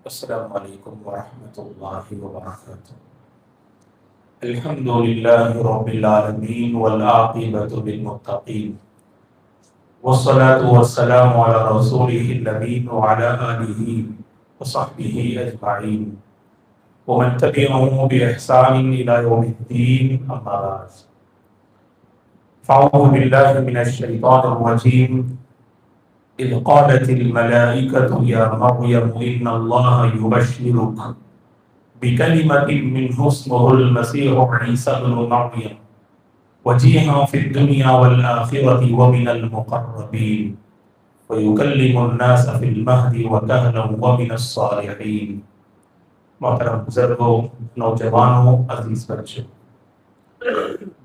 السلام علیکم ورحمۃ اللہ وبرکاتہ۔ الحمد للہ رب العالمین والعاقبۃ للمتقین والصلاة والسلام علی رسولہ الامین وعلی آلہ وصحبہ اجمعین ومن تبعهم بإحسان إلی یوم الدین، اما بعد فاعوذ باللہ من الشیطان الرجیم اذ قالت الملائکة یا مریم ان اللہ یبشرک بکلمۃ منہ اسمہ المسیح عیسی ابن مریم وجیہا فی الدنیا والآخرۃ ومن المقربین ویکلم الناس فی المہد وکہلا ومن الصالحین۔ محترم بزرگوں، نوجوانوں، عزیز بچوں،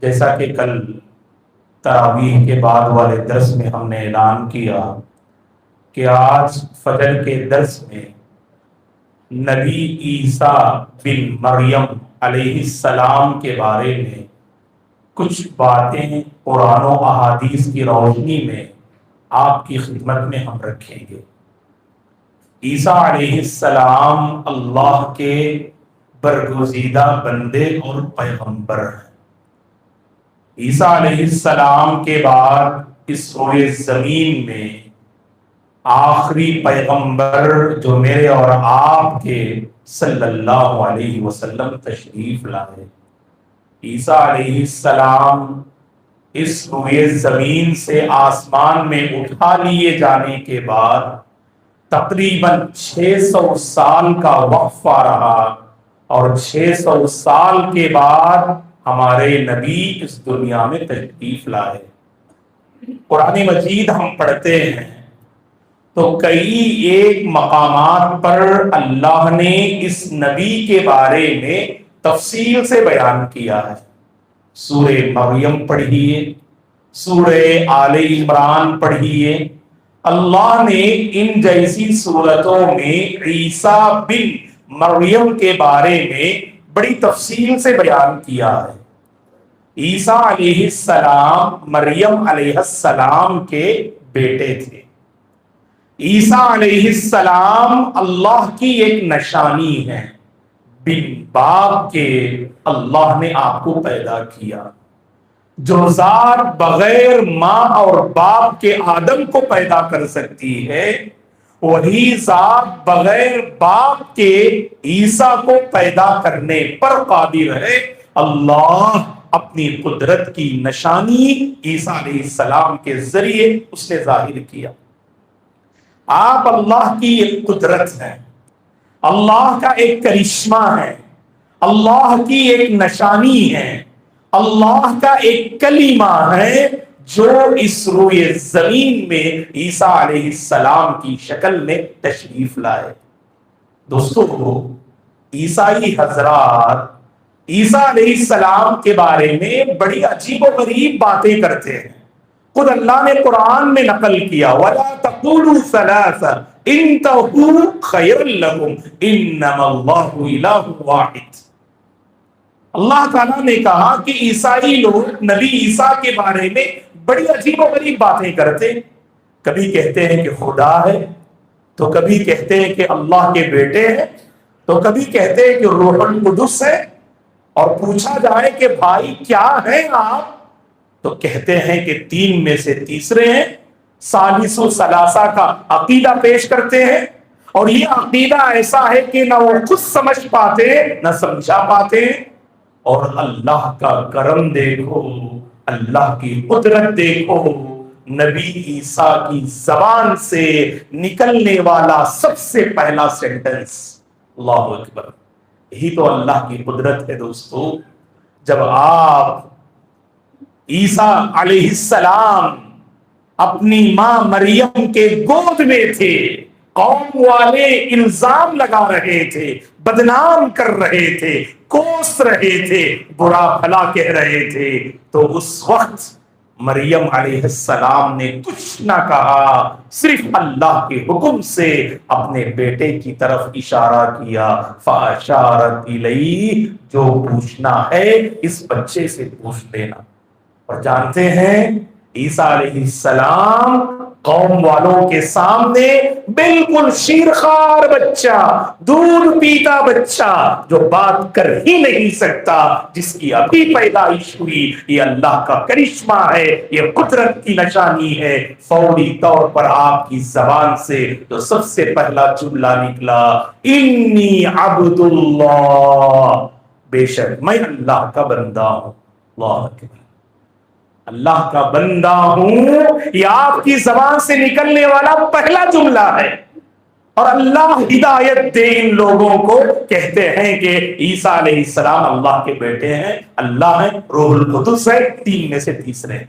جیسا کہ کل تراویح کے بعد والے درس میں ہم نے اعلان کیا کہ آج فجر کے درس میں نبی عیسیٰ بن مریم علیہ السلام کے بارے میں کچھ باتیں قرآن و احادیث کی روشنی میں آپ کی خدمت میں ہم رکھیں گے۔ عیسیٰ علیہ السلام اللہ کے برگزیدہ بندے اور پیغمبر ہیں۔ عیسیٰ علیہ السلام کے بعد اس روئے زمین میں آخری پیغمبر جو میرے اور آپ کے صلی اللہ علیہ وسلم تشریف لائے، عیسیٰ علیہ السلام اس روئے زمین سے آسمان میں اٹھا لیے جانے کے بعد تقریباً 600 سال کا وقفہ رہا، اور 600 سال کے بعد ہمارے نبی اس دنیا میں تشریف لائے۔ قرآن مجید ہم پڑھتے ہیں تو کئی ایک مقامات پر اللہ نے اس نبی کے بارے میں تفصیل سے بیان کیا ہے۔ سورہ مریم پڑھیے، سورہ آل عمران پڑھیے، اللہ نے ان جیسی صورتوں میں عیسیٰ بن مریم کے بارے میں بڑی تفصیل سے بیان کیا ہے۔ عیسیٰ علیہ السلام مریم علیہ السلام کے بیٹے تھے۔ عیسیٰ علیہ السلام اللہ کی ایک نشانی ہے، بن باپ کے اللہ نے آپ کو پیدا کیا۔ جو ذات بغیر ماں اور باپ کے آدم کو پیدا کر سکتی ہے، وہی ذات بغیر باپ کے عیسیٰ کو پیدا کرنے پر قادر ہے۔ اللہ اپنی قدرت کی نشانی عیسیٰ علیہ السلام کے ذریعے اس نے ظاہر کیا۔ آپ اللہ کی ایک قدرت ہے، اللہ کا ایک کرشمہ ہے، اللہ کی ایک نشانی ہے، اللہ کا ایک کلمہ ہے جو اس روئے زمین میں عیسیٰ علیہ السلام کی شکل میں تشریف لائے۔ دوستو، عیسائی حضرات عیسیٰ علیہ السلام کے بارے میں بڑی عجیب و غریب باتیں کرتے ہیں۔ خود اللہ نے قرآن میں نقل کیا، وَلَا تَقُولُوا ثَلَاثَ انتہوا خَيْرًا لَكُمْ إِنَّمَا اللَّهُ إِلَٰهٌ وَاحِدٌ۔ اللہ تعالیٰ نے کہا کہ عیسائی لوگ نبی عیسیٰ کے بارے میں بڑی عجیب و غریب باتیں کرتے، کبھی کہتے ہیں کہ خدا ہے، تو کبھی کہتے ہیں کہ اللہ کے بیٹے ہیں، تو کبھی کہتے ہیں کہ روح القدس ہے، اور پوچھا جائے کہ بھائی کیا ہیں آپ، تو کہتے ہیں کہ تین میں سے تیسرے ہیں، ثالث و ثلاثہ کا عقیدہ پیش کرتے ہیں۔ اور یہ عقیدہ ایسا ہے کہ نہ وہ خود سمجھ پاتے نہ سمجھا پاتے، اور اللہ کا کرم دیکھو، اللہ کی قدرت دیکھو، نبی عیسیٰ کی زبان سے نکلنے والا سب سے پہلا سینٹنس اللہ اکبر، یہی تو اللہ کی قدرت ہے۔ دوستو، جب آپ عیسیٰ علیہ السلام اپنی ماں مریم کے گود میں تھے، قوم والے الزام لگا رہے تھے، بدنام کر رہے تھے، کوس رہے تھے، برا بھلا کہہ رہے تھے، تو اس وقت مریم علیہ السلام نے کچھ نہ کہا، صرف اللہ کے حکم سے اپنے بیٹے کی طرف اشارہ کیا، فاشارت الیہ، جو پوچھنا ہے اس بچے سے پوچھ لینا۔ اور جانتے ہیں عیسیٰ علیہ السلام قوم والوں کے سامنے بالکل شیرخوار بچہ، دودھ پیتا بچہ جو بات کر ہی نہیں سکتا، جس کی ابھی پیدائش ہوئی، یہ اللہ کا کرشمہ ہے، یہ قدرت کی نشانی ہے، فوری طور پر آپ کی زبان سے جو سب سے پہلا جملہ نکلا، انی عبد اللہ، بے شک میں اللہ کا بندہ ہوں۔ اللہ اکبر، اللہ کا بندہ ہوں، یہ آپ کی زبان سے نکلنے والا پہلا جملہ ہے۔ اور اللہ ہدایت دے ان لوگوں کو، کہتے ہیں کہ عیسیٰ علیہ السلام اللہ کے بیٹے ہیں، اللہ ہے، روح القدس ہے، تین میں سے تیسرے ہیں۔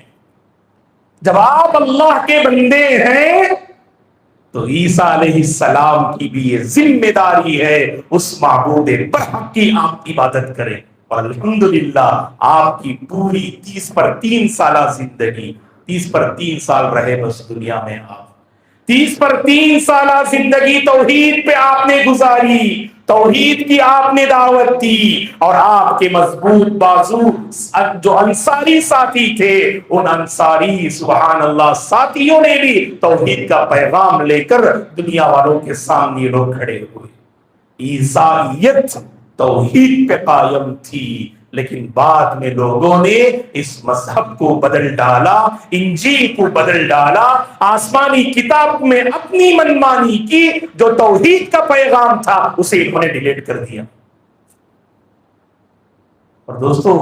جب آپ اللہ کے بندے ہیں تو عیسیٰ علیہ السلام کی بھی یہ ذمہ داری ہے اس معبود برحق کی آپ عبادت کریں۔ اور الحمدللہ آپ کی پوری 30 سالہ زندگی، 30 سال رہے بس دنیا میں، آپ 30 سالہ زندگی توحید پہ آپ نے گزاری، توحید کی آپ نے دعوت دی، اور آپ کے مضبوط بازو جو انصاری ساتھی تھے، ان انصاری سبحان اللہ ساتھیوں نے بھی توحید کا پیغام لے کر دنیا والوں کے سامنے لوگ کھڑے ہوئے۔ عیسائیت توحید پہ قائم تھی، لیکن بعد میں لوگوں نے اس مذہب کو بدل ڈالا، انجیل کو بدل ڈالا، آسمانی کتاب میں اپنی منمانی کی، جو توحید کا پیغام تھا اسے انہوں نے ڈیلیٹ کر دیا۔ اور دوستو،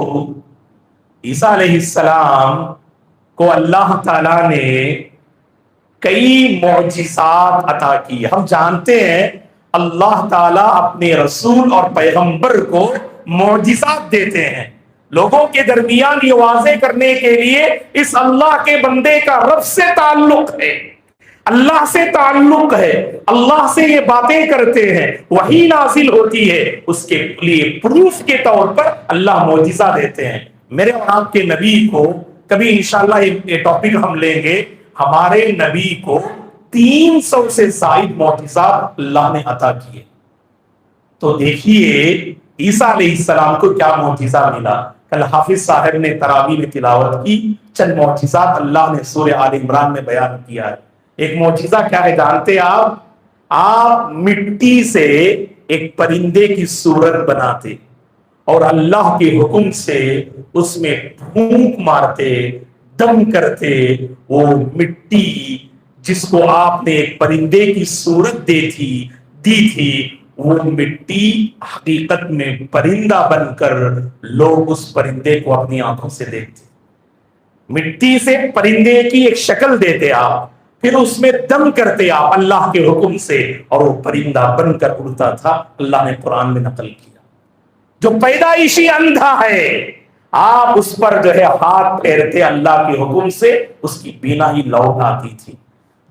عیسیٰ علیہ السلام کو اللہ تعالیٰ نے کئی معجزات عطا کی۔ ہم جانتے ہیں اللہ تعالیٰ اپنے رسول اور پیغمبر کو معجزات دیتے ہیں، لوگوں کے درمیان یہ واضح کرنے کے لیے اس اللہ کے بندے کا رب سے تعلق ہے، اللہ سے تعلق ہے، اللہ سے یہ باتیں کرتے ہیں، وحی نازل ہوتی ہے، اس کے لیے پروف کے طور پر اللہ معجزہ دیتے ہیں۔ میرے اور آپ کے نبی کو کبھی انشاءاللہ یہ ٹاپک ہم لیں گے، ہمارے نبی کو 300 سے زائد معجزات اللہ نے عطا کیے۔ تو دیکھیے عیسیٰ علیہ السلام کو کیا معجزہ ملا۔ کل حافظ صاحب نے تراویح میں تلاوت کی، چند معجزات اللہ نے سورہ آل عمران میں بیان کیا ہے۔ ایک معجزہ کیا ہے جانتے آپ؟ آپ مٹی سے ایک پرندے کی صورت بناتے اور اللہ کے حکم سے اس میں پھونک مارتے، دم کرتے، وہ مٹی جس کو آپ نے ایک پرندے کی صورت دی تھی، وہ مٹی حقیقت میں پرندہ بن کر لوگ اس پرندے کو اپنی آنکھوں سے دیکھتے۔ مٹی سے پرندے کی ایک شکل دیتے آپ، پھر اس میں دم کرتے آپ اللہ کے حکم سے، اور وہ پرندہ بن کر اڑتا تھا۔ اللہ نے قرآن میں نقل کیا۔ جو پیدائشی اندھا ہے، آپ اس پر جو ہے ہاتھ پھیرتے اللہ کے حکم سے، اس کی بینائی لوٹ آتی تھی۔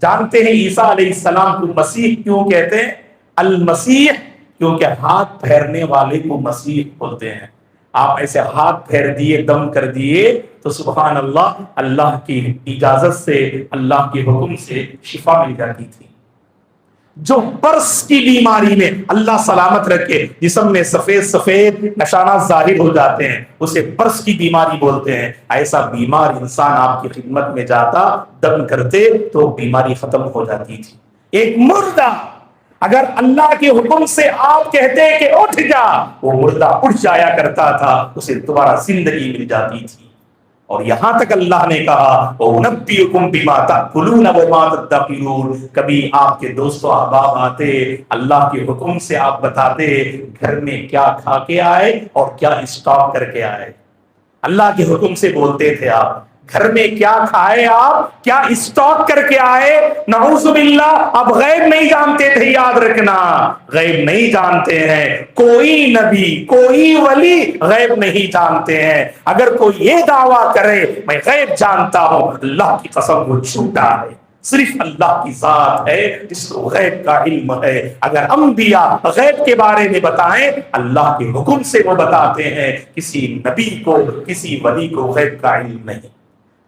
جانتے ہیں عیسیٰ علیہ السلام کو مسیح کیوں کہتے ہیں؟ المسیح، کیونکہ ہاتھ پھیرنے والے کو مسیح بولتے ہیں۔ آپ ایسے ہاتھ پھیر دیے، دم کر دیے تو سبحان اللہ، اللہ کی اجازت سے، اللہ کے حکم سے شفا مل جاتی تھی۔ جو برس کی بیماری میں اللہ سلامت رکھے، جسم میں سفید سفید نشانات ظاہر ہو جاتے ہیں، اسے برس کی بیماری بولتے ہیں۔ ایسا بیمار انسان آپ کی خدمت میں جاتا، دم کرتے تو بیماری ختم ہو جاتی تھی۔ ایک مردہ اگر اللہ کے حکم سے آپ کہتے کہ اٹھ جا، وہ مردہ اٹھ جایا کرتا تھا، اسے دوبارہ زندگی مل جاتی تھی۔ اور یہاں تک اللہ نے کہا وَأُنَبِّئُكُم بِمَا تَأْكُلُونَ وَمَا تَدَّخِرُونَ، کبھی آپ کے دوست و احباب آتے، اللہ کے حکم سے آپ بتاتے گھر میں کیا کھا کے آئے اور کیا اسٹاک کر کے آئے۔ اللہ کے حکم سے بولتے تھے آپ، گھر میں کیا کھائے آپ، کیا اسٹاک کر کے آئے۔ نعوذ باللہ، اب غیب نہیں جانتے تھے، یاد رکھنا غیب نہیں جانتے ہیں۔ کوئی نبی، کوئی ولی غیب نہیں جانتے ہیں۔ اگر کوئی یہ دعویٰ کرے میں غیب جانتا ہوں، اللہ کی قسم وہ جھوٹا ہے۔ صرف اللہ کی ذات ہے جس کو غیب کا علم ہے۔ اگر انبیاء غیب کے بارے میں بتائیں، اللہ کے حکم سے وہ بتاتے ہیں، کسی نبی کو، کسی ولی کو غیب کا علم نہیں۔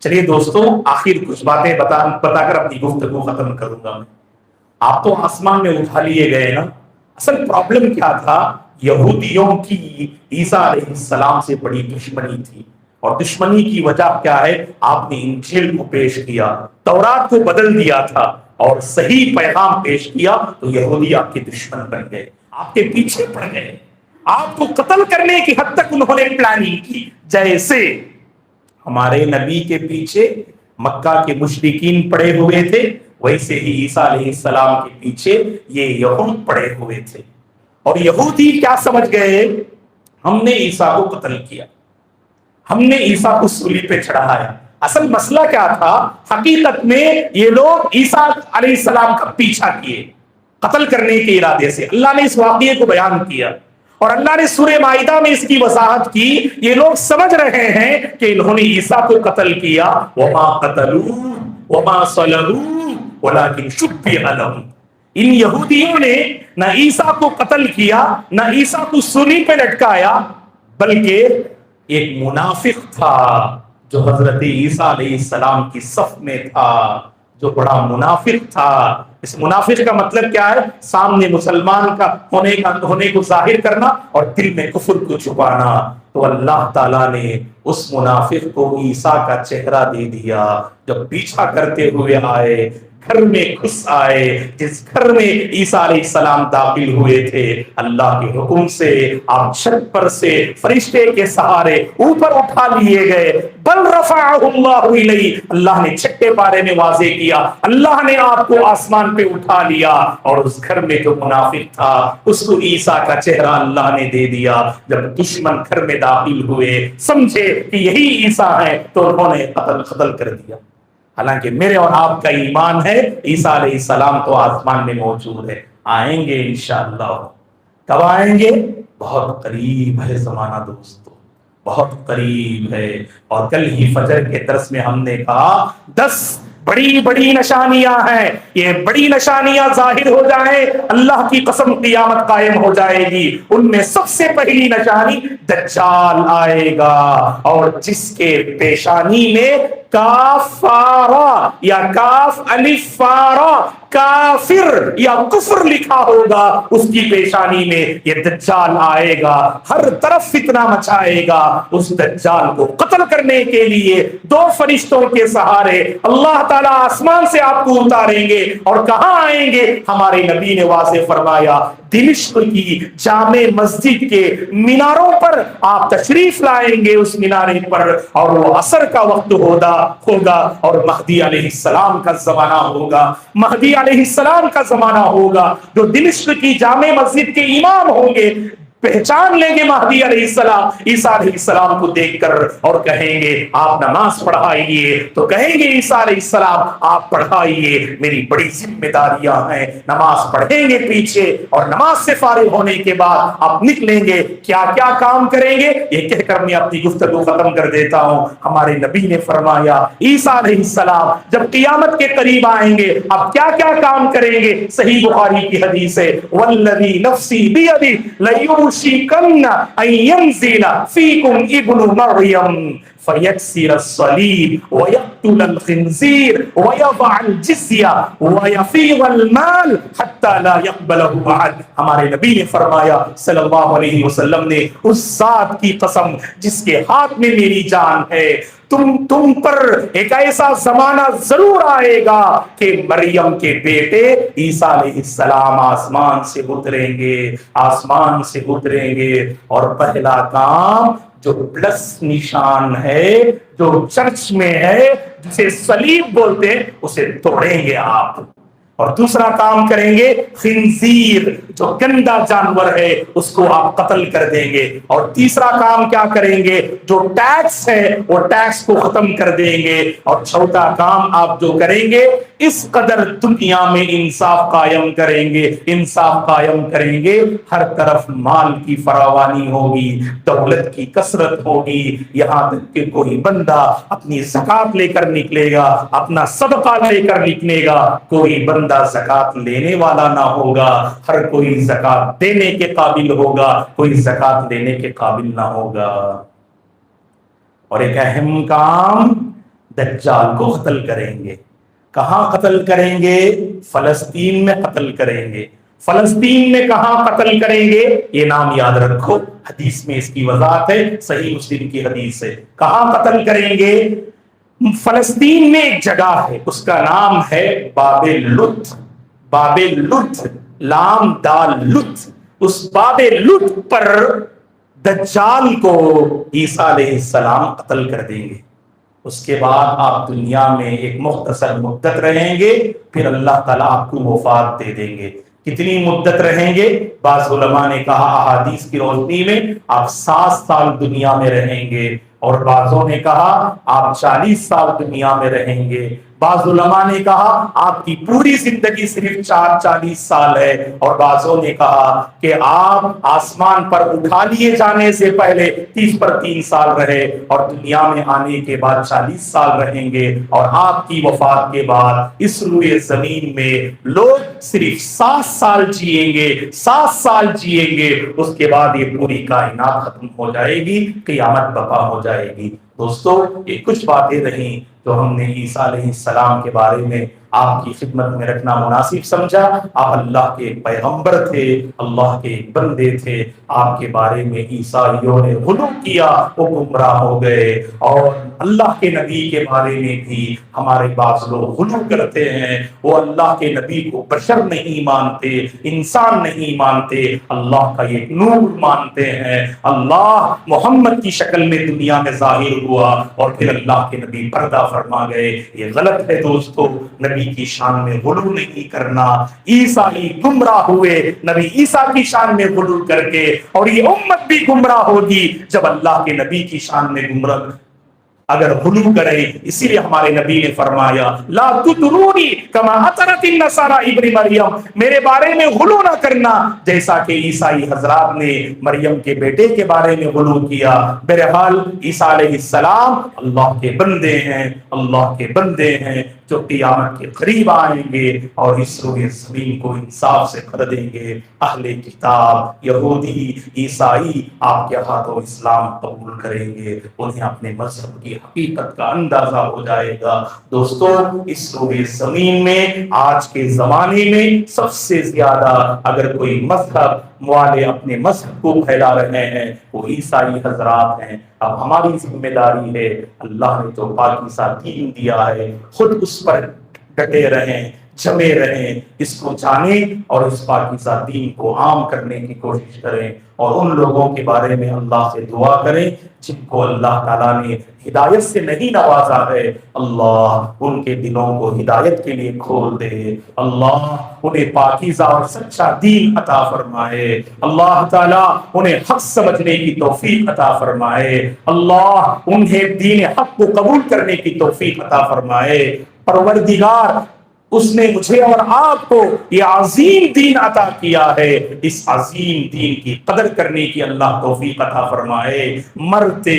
چلیے دوستوں، آخر کچھ باتیں بتا کر اپنی گفتگو ختم کروں گا میں۔ آپ تو آسمان میں اٹھا لیے گئے نا، اصل پرابلم کیا تھا؟ یہودیوں کی عیسیٰ علیہ السلام سے بڑی دشمنی تھی۔ اور دشمنی کی وجہ کیا ہے؟ آپ نے انجیل کو پیش کیا، تورات کو بدل دیا تھا اور صحیح پیغام پیش کیا، تو یہودی آپ کے دشمن بن گئے، آپ کے پیچھے پڑ گئے، آپ کو قتل کرنے کی حد تک انہوں نے پلاننگ کی۔ جیسے ہمارے نبی کے پیچھے مکہ کے مشرکین پڑے ہوئے تھے، ویسے ہی عیسیٰ علیہ السلام کے پیچھے یہ یہود پڑے ہوئے تھے۔ اور یہودی کیا سمجھ گئے؟ ہم نے عیسیٰ کو قتل کیا، ہم نے عیسیٰ کو صلیب پہ چڑھایا۔ اصل مسئلہ کیا تھا؟ حقیقت میں یہ لوگ عیسیٰ علیہ السلام کا پیچھا کیے قتل کرنے کے ارادے سے۔ اللہ نے اس واقعے کو بیان کیا اور اللہ نے سورہ مائدہ میں اس کی وضاحت کی۔ یہ لوگ سمجھ رہے ہیں کہ انہوں نے عیسیٰ کو قتل کیا، وما قتلوہ وما صلبوہ ولکن شبہ لہم۔ ان یہودیوں نے نہ عیسیٰ کو قتل کیا، نہ عیسیٰ کو صلیب پہ لٹکایا، بلکہ ایک منافق تھا جو حضرت عیسیٰ علیہ السلام کی صف میں تھا، جو بڑا منافق تھا۔ اس منافق کا مطلب کیا ہے؟ سامنے مسلمان کا ہونے کو ظاہر کرنا اور دل میں کفر کو چھپانا۔ تو اللہ تعالیٰ نے اس منافق کو عیسیٰ کا چہرہ دے دیا۔ جب پیچھا کرتے ہوئے آئے، گھر میں گھس آئے، جس گھر میں عیسیٰ علیہ السلام داخل ہوئے تھے، اللہ کے حکم سے آپ چھت پر سے فرشتے کے سہارے اوپر اٹھا لیے گئے۔ بل رفعہ اللہ الیہ، اللہ نے چھٹے پارے میں واضح کیا، اللہ نے آپ کو آسمان پہ اٹھا لیا۔ اور اس گھر میں جو منافق تھا اس کو عیسیٰ کا چہرہ اللہ نے دے دیا۔ جب دشمن گھر میں داخل ہوئے، سمجھے کہ یہی عیسیٰ ہے، تو انہوں نے قتل کر دیا۔ حالانکہ میرے اور آپ کا ایمان ہے عیسیٰ علیہ السلام تو آسمان میں موجود ہے، آئیں گے انشاءاللہ۔ کب آئیں گے؟ بہت قریب ہے زمانہ دوستو، بہت قریب ہے۔ اور کل ہی فجر کے درس میں ہم نے کہا 10 بڑی بڑی نشانیاں ہیں، یہ بڑی نشانیاں ظاہر ہو جائیں، اللہ کی قسم قیامت قائم ہو جائے گی۔ ان میں سب سے پہلی نشانی دجال آئے گا، اور جس کے پیشانی میں کاف فارا یا کاف الف فارا کافر یا کفر لکھا ہوگا، اس کی پیشانی میں یہ دجال آئے گا، ہر طرف فتنہ مچائے گا۔ اس دجال کو قتل کرنے کے لیے 2 فرشتوں کے سہارے اللہ تعالیٰ آسمان سے آپ کو اتاریں گے، اور کہاں آئیں گے؟ ہمارے نبی نے واضح فرمایا دمشق کی جامع مسجد کے میناروں پر آپ تشریف لائیں گے، اس مینارے پر، اور وہ عصر کا وقت ہوگا اور مہدی علیہ السلام کا زمانہ ہوگا، مہدی علیہ السلام کا زمانہ ہوگا، جو دمشق کی جامع مسجد کے امام ہوں گے، پہچان لیں گے مہدی علیہ السلام عیسیٰ علیہ السلام کو دیکھ کر، اور کہیں گے آپ نماز پڑھائیے، تو کہیں گے عیسیٰ علیہ السلام آپ پڑھائیے، میری بڑی ذمہ داریاں ہیں۔ نماز پڑھیں گے پیچھے، اور نماز سے فارغ ہونے کے بعد آپ نکلیں گے، کیا کیا کام کریں گے یہ کہہ کر میں اپنی گفتگو ختم کر دیتا ہوں۔ ہمارے نبی نے فرمایا عیسیٰ علیہ السلام جب قیامت کے قریب آئیں گے، اب کیا کیا کام کریں گے؟ صحیح بخاری کی حدیث ہے، والذی نفسی بیدی لیوشکن ان ینزل فیکم ابن مریم فیکسر الصلیب ویقتل الخنزیر ویضع الجزیہ ویفیض المال حتی لا یقبلہ احد۔ ہمارے نبی نے فرمایا صلی اللہ علیہ وسلم نے، اس ذات کی قسم جس کے ہاتھ میں میری جان ہے، تم پر ایک ایسا زمانہ ضرور آئے گا کہ مریم کے بیٹے عیسیٰ علیہ السلام آسمان سے اتریں گے، اور پہلا کام جو پلس نشان ہے، جو چرچ میں ہے، جسے صلیب بولتے ہیں، اسے توڑیں گے آپ، اور دوسرا کام کریں گے خنزیر جو گندا جانور ہے اس کو آپ قتل کر دیں گے، اور تیسرا کام کیا کریں گے؟ جو ٹیکس ہے وہ ٹیکس کو ختم کر دیں گے، اور چوتھا کام آپ جو کریں گے اس قدر دنیا میں انصاف قائم کریں گے، ہر طرف مال کی فراوانی ہوگی، دولت کی کثرت ہوگی، یہاں تک کہ کوئی بندہ اپنی زکات لے کر نکلے گا، اپنا صدقہ لے کر نکلے گا، کوئی بندہ زکات لینے والا نہ ہوگا، ہر کوئی زکات دینے کے قابل ہوگا، کوئی زکات لینے کے قابل نہ ہوگا۔ اور ایک اہم کام، دجال کو قتل کریں گے۔ کہاں قتل کریں گے؟ فلسطین میں قتل کریں گے۔ فلسطین میں کہاں قتل کریں گے؟ یہ نام یاد رکھو، حدیث میں اس کی وضاحت ہے، صحیح مسلم کی حدیث ہے۔ کہاں قتل کریں گے؟ فلسطین میں ایک جگہ ہے، اس کا نام ہے باب لط، باب لط، لام دال لط۔ اس باب لط پر دجال کو عیسیٰ علیہ السلام قتل کر دیں گے۔ اس کے بعد آپ دنیا میں ایک مختصر مدت رہیں گے، پھر اللہ تعالیٰ آپ کو وفات دے دیں گے۔ کتنی مدت رہیں گے؟ بعض علماء نے کہا احادیث کی روشنی میں آپ 7 سال دنیا میں رہیں گے، اور بعضوں نے کہا آپ 40 سال دنیا میں رہیں گے۔ بعض علماء نے کہا آپ کی پوری زندگی صرف 40 سال ہے، اور بعضوں نے کہا کہ آپ آسمان پر اٹھا لیے جانے سے پہلے 30 پر 3 سال رہے، اور دنیا میں آنے کے بعد 40 سال رہیں گے، اور آپ کی وفات کے بعد اس روئے زمین میں لوگ صرف 7 سال جئیں گے، 7 سال جئیں گے۔ اس کے بعد یہ پوری کائنات ختم ہو جائے گی، قیامت برپا ہو جائے گی۔ دوستو، یہ کچھ باتیں رہیں جو ہم نے عیسیٰ علیہ السلام کے بارے میں آپ کی خدمت میں رکھنا مناسب سمجھا۔ آپ اللہ کے پیغمبر تھے، اللہ کے بندے تھے، آپ کے بارے میں عیسائیوں نے غلو کیا، وہ گمراہ ہو گئے۔ اور اللہ کے نبی کے بارے میں بھی ہمارے بعض لوگ غلو کرتے ہیں، وہ اللہ کے نبی کو بشر نہیں مانتے، انسان نہیں مانتے، اللہ کا یہ نور مانتے ہیں۔ اللہ محمد کی شکل میں دنیا میں ظاہر ہوا، اور پھر اللہ کے نبی پردہ فرما گئے۔ یہ غلط ہے دوستو، نبی کی شان میں غلو نہیں کرنا۔ عیسائی گمراہ ہوئے نبی عیسیٰ کی شان میں غلو کر کے، اور یہ امت بھی گمراہ ہوگی جب اللہ کے نبی کی شان میں گمراہ اگر غلو کرے۔ اسی لیے ہمارے نبی نے فرمایا لا تطرونی کما اطرت النصارى ابن مریم، میرے بارے میں غلو نہ کرنا جیسا کہ عیسائی حضرات نے مریم کے بیٹے کے بارے میں غلو کیا۔ بہرحال عیسیٰ علیہ السلام اللہ کے بندے ہیں، اللہ کے بندے ہیں جو قیامت کے قریب آئیں گے، اور اس روئے زمین کو انصاف سے کر دیں گے۔ اہل کتاب یہودی عیسائی آپ کے ہاتھوں اسلام قبول کریں گے، انہیں اپنے مذہب کی حقیقت کا اندازہ ہو جائے گا۔ دوستو، اس روئے زمین میں آج کے زمانے میں سب سے زیادہ اگر کوئی مذہب والے اپنے مذہب کو پھیلا رہے ہیں وہ عیسائی حضرات ہیں۔ اب ہماری ذمہ داری ہے، اللہ نے جو پاکیزہ دین دیا ہے خود اس پر ڈٹے رہیں، جمے رہیں، اس کو جانیں اور اس پاکیزہ دین کو عام کرنے کی کوشش کریں، اور ان لوگوں کے بارے میں اللہ سے دعا کریں جن کو اللہ تعالیٰ نے ہدایت سے نہیں نوازا ہے، اللہ ان کے دلوں کو ہدایت کے لیے کھول دے، اللہ انہیں پاکیزہ اور سچا دین عطا فرمائے، اللہ تعالیٰ انہیں حق سمجھنے کی توفیق عطا فرمائے، اللہ انہیں دین حق کو قبول کرنے کی توفیق عطا فرمائے۔ پروردگار، اس نے مجھے اور آپ کو یہ عظیم دین عطا کیا ہے، اس عظیم دین کی قدر کرنے کی اللہ توفیق عطا فرمائے۔ مرتے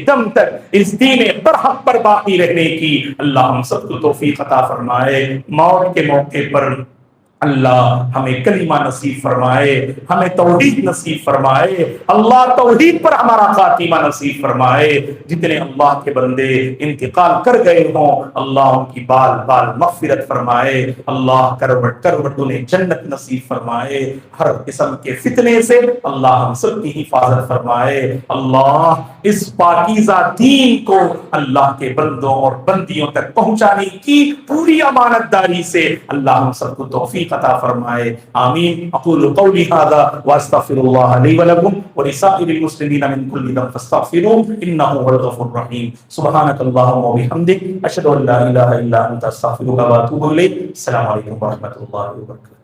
دم تک اس دین برحق پر باقی رہنے کی اللہ ہم سب کو توفیق عطا فرمائے۔ موت کے موقع پر اللہ ہمیں کلمہ نصیب فرمائے، ہمیں توحید نصیب فرمائے، اللہ توحید پر ہمارا خاتمہ نصیب فرمائے۔ جتنے اللہ کے بندے انتقال کر گئے ہوں اللہ ان کی بال بال مغفرت فرمائے، اللہ کروٹ کروٹ انہیں جنت نصیب فرمائے، ہر قسم کے فتنے سے اللہ ہم سب کی حفاظت فرمائے۔ اللہ اس پاکیزہ دین کو اللہ کے بندوں اور بندیوں تک پہنچانے کی پوری امانت داری سے اللہ ہم سب کو توفیق عطا فرمائے، آمین۔ اقول قولی ھذا واستغفر اللہ لی ولکم ولسائر المسلمین من کل ذنب فاستغفروہ انہ هو الغفور الرحیم۔ سبحانک اللہم وبحمدک اشہد ان لا الہ الا انت استغفرک واتوب الیک۔ السلام علیکم ورحمۃ اللہ وبرکاتہ۔